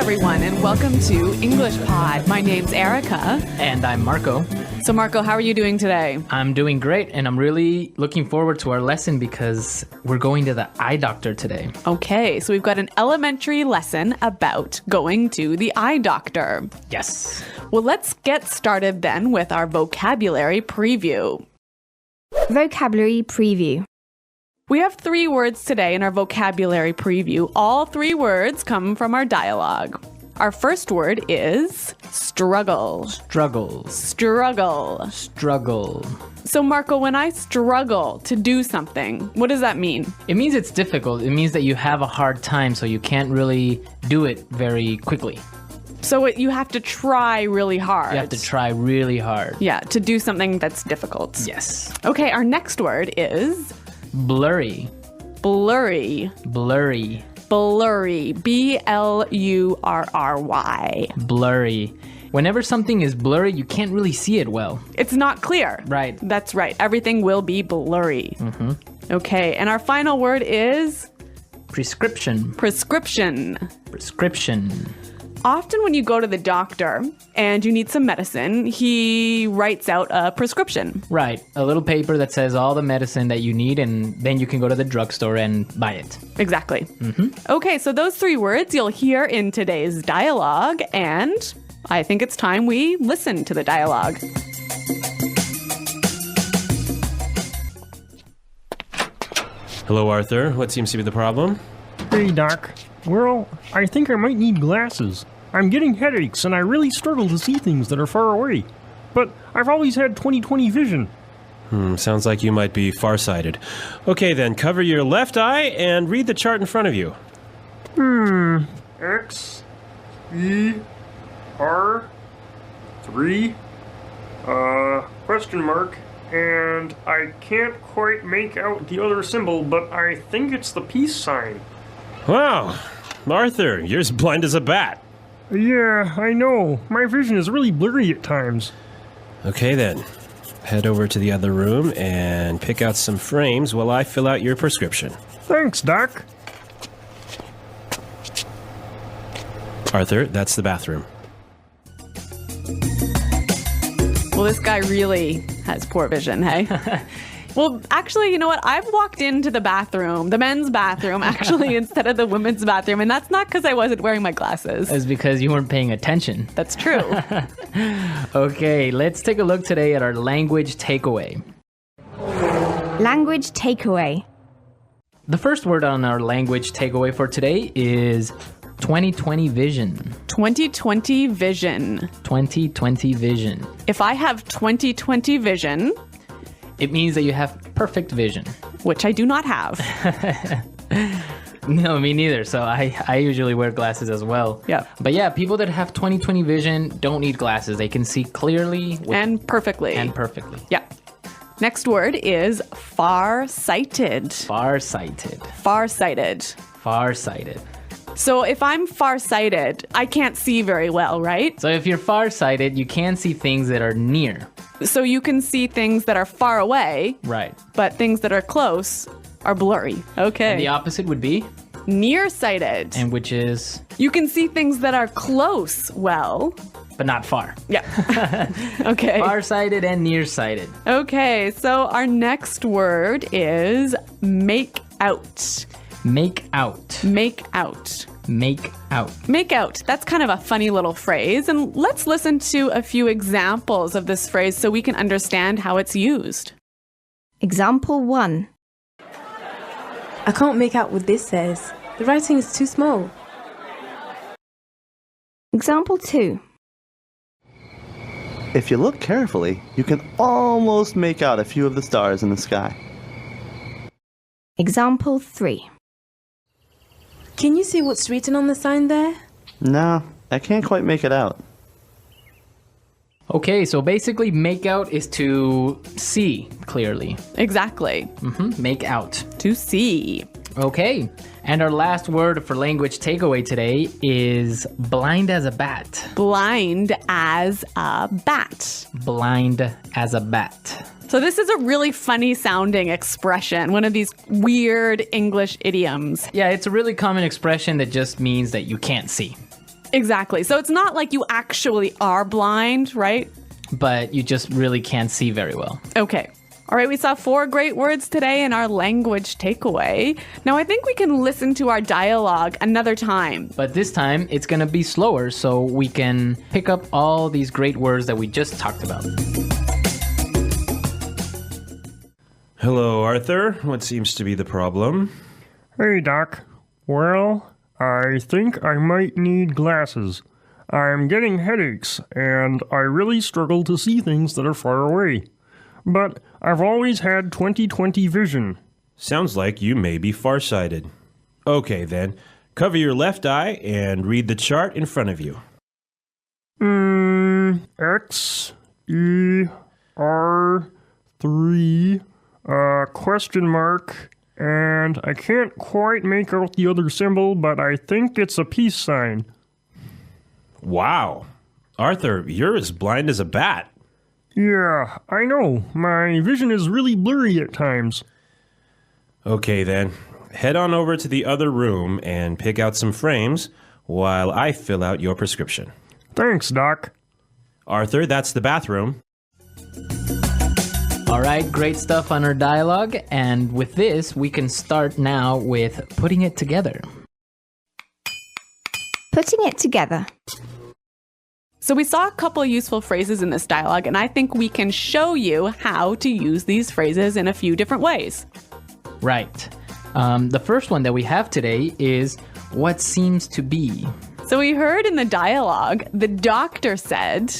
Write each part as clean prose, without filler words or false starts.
everyone, and welcome to English Pod. My name's Erica. And I'm Marco. So, Marco, how are you doing today? I'm doing great, and I'm really looking forward to our lesson because we're going to the eye doctor today. Okay, so we've got an elementary lesson about going to the eye doctor. Yes. Well, let's get started then with our vocabulary preview. Vocabulary preview. We have 3 words today in our vocabulary preview. All 3 words come from our dialogue. Our first word is struggle. Struggles. Struggle. Struggle. So, Marco, when I struggle to do something, what does that mean? It means it's difficult. It means that you have a hard time, so you can't really do it very quickly. So you have to try really hard. You have to try really hard. Yeah, to do something that's difficult. Yes. Okay, our next word is blurry. Blurry. Blurry. Blurry. B-L-U-R-R-Y. Blurry. Whenever something is blurry, you can't really see it well. It's not clear. Right. That's right. Everything will be blurry. Mm-hmm. Okay, and our final word is prescription. Prescription. Prescription. Often when you go to the doctor and you need some medicine, he writes out a prescription. Right. A little paper that says all the medicine that you need, and then you can go to the drugstore and buy it. Exactly. Mm-hmm. Okay, so those 3 words you'll hear in today's dialogue, and I think it's time we listen to the dialogue. Hello, Arthur. What seems to be the problem? Hey, Doc. Well, I think I might need glasses. I'm getting headaches, and I really struggle to see things that are far away. But I've always had 20/20 vision. Sounds like you might be farsighted. Okay, then, cover your left eye and read the chart in front of you. X, E, R, 3, question mark, and I can't quite make out the other symbol, but I think it's the peace sign. Wow, Arthur, you're as blind as a bat. Yeah, I know. My vision is really blurry at times. Okay, then. Head over to the other room and pick out some frames while I fill out your prescription. Thanks, Doc. Arthur, that's the bathroom. Well, this guy really has poor vision, hey? Well, actually, you know what? I've walked into the bathroom, the men's bathroom, actually, instead of the women's bathroom, and that's not because I wasn't wearing my glasses. It's because you weren't paying attention. That's true. Okay, let's take a look today at our language takeaway. Language takeaway. The first word on our language takeaway for today is 20/20 vision. 20/20 vision. 20/20 vision. If I have 20/20 vision, it means that you have perfect vision. Which I do not have. No, me neither. So I usually wear glasses as well. Yeah. But yeah, people that have 20/20 vision don't need glasses. They can see clearly. And perfectly. And perfectly. Yeah. Next word is far-sighted. Far-sighted. Far-sighted. Far-sighted. So if I'm far-sighted, I can't see very well, right? So if you're far-sighted, you can see things that are near. So you can see things that are far away. Right. But things that are close are blurry. Okay. And the opposite would be? Nearsighted. And which is? You can see things that are close well. But not far. Yeah. Okay. Far-sighted and nearsighted. Okay, so our next word is make out. Make out. Make out. Make out. Make out. That's kind of a funny little phrase. And let's listen to a few examples of this phrase so we can understand how it's used. Example 1. I can't make out what this says. The writing is too small. Example 2. If you look carefully, you can almost make out a few of the stars in the sky. Example 3. Can you see what's written on the sign there? No, I can't quite make it out. Okay, so basically make out is to see clearly. Exactly. Make out. To see. Okay, and our last word for language takeaway today is blind as a bat. Blind as a bat. Blind as a bat. So this is a really funny sounding expression, one of these weird English idioms. Yeah, it's a really common expression that just means that you can't see. Exactly. So it's not like you actually are blind, right? But you just really can't see very well. Okay. All right, we saw 4 great words today in our language takeaway. Now I think we can listen to our dialogue another time. But this time, it's going to be slower so we can pick up all these great words that we just talked about. Hello, Arthur. What seems to be the problem? Hey, Doc. Well, I think I might need glasses. I'm getting headaches, and I really struggle to see things that are far away. But I've always had 20/20 vision. Sounds like you may be farsighted. Okay, then. Cover your left eye and read the chart in front of you. X, E, R, 3, question mark, and I can't quite make out the other symbol, but I think it's a peace sign. Wow. Arthur, you're as blind as a bat. Yeah, I know. My vision is really blurry at times. Okay, then. Head on over to the other room and pick out some frames while I fill out your prescription. Thanks, Doc. Arthur, that's the bathroom. All right, great stuff on our dialogue. And with this, we can start now with putting it together. Putting it together. So we saw a couple useful phrases in this dialogue, and I think we can show you how to use these phrases in a few different ways. Right. The first one that we have today is what seems to be. So we heard in the dialogue, the doctor said,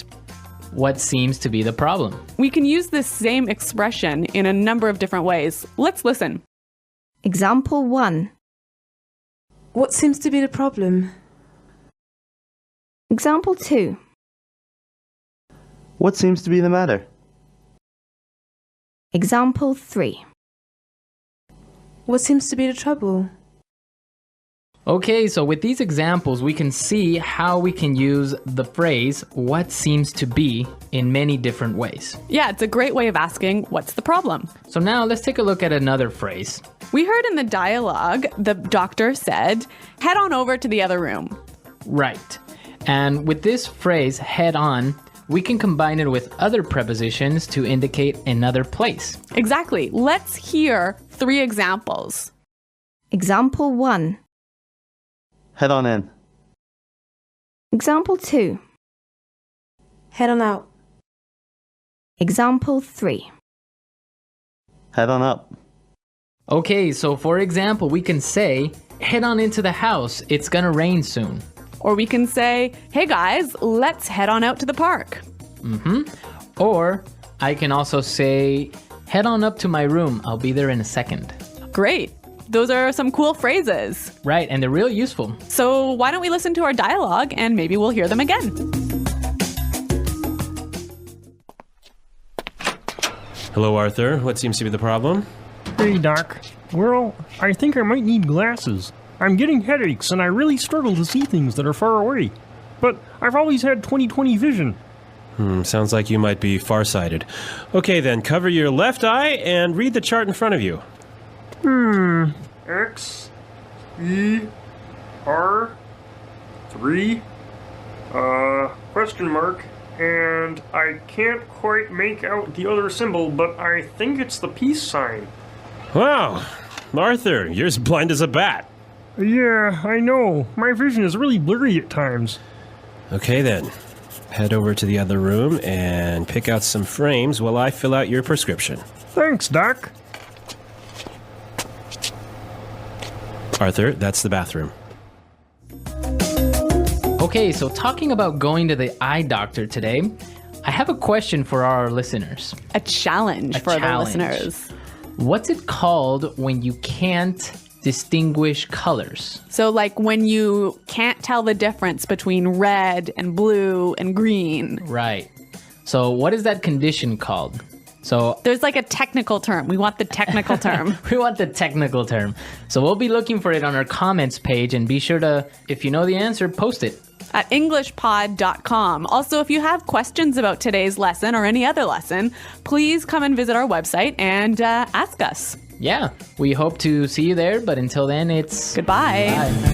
What seems to be the problem? we can use this same expression in a number of different ways. Let's listen. Example 1. What seems to be the problem? Example 2. What seems to be the matter? Example 3. What seems to be the trouble? Okay, so with these examples, we can see how we can use the phrase what seems to be in many different ways. Yeah, it's a great way of asking, what's the problem? So now let's take a look at another phrase. We heard in the dialogue, the doctor said, head on over to the other room. Right. And with this phrase, head on, we can combine it with other prepositions to indicate another place. Exactly. Let's hear 3 examples. Example 1. Head on in. Example 2. Head on out. Example 3. Head on up. Okay, so for example, we can say, head on into the house, it's gonna rain soon. Or we can say, hey guys, let's head on out to the park. Or I can also say, head on up to my room, I'll be there in a second. Great. Those are some cool phrases. Right, and they're real useful. So why don't we listen to our dialogue and maybe we'll hear them again. Hello, Arthur. What seems to be the problem? Hey, Doc. Well, I think I might need glasses. I'm getting headaches, and I really struggle to see things that are far away. But I've always had 20/20 vision. Sounds like you might be farsighted. Okay, then. Cover your left eye and read the chart in front of you. X, E, R, 3, question mark, and I can't quite make out the other symbol, but I think it's the peace sign. Wow. Arthur, you're as blind as a bat. Yeah, I know. My vision is really blurry at times. Okay, then. Head over to the other room and pick out some frames while I fill out your prescription. Thanks, Doc. Arthur, that's the bathroom. Okay, so talking about going to the eye doctor today, I have a question for our listeners. A challenge for the listeners. What's it called when you can't distinguish colors? So like when you can't tell the difference between red and blue and green. Right. So what is that condition called? So There's like a technical term. We want the technical term. we want the technical term. So we'll be looking for it on our comments page, and be sure to, if you know the answer, post it. At englishpod.com. Also, if you have questions about today's lesson or any other lesson, please come and visit our website and ask us. Yeah, we hope to see you there, but until then, it's Goodbye. Bye.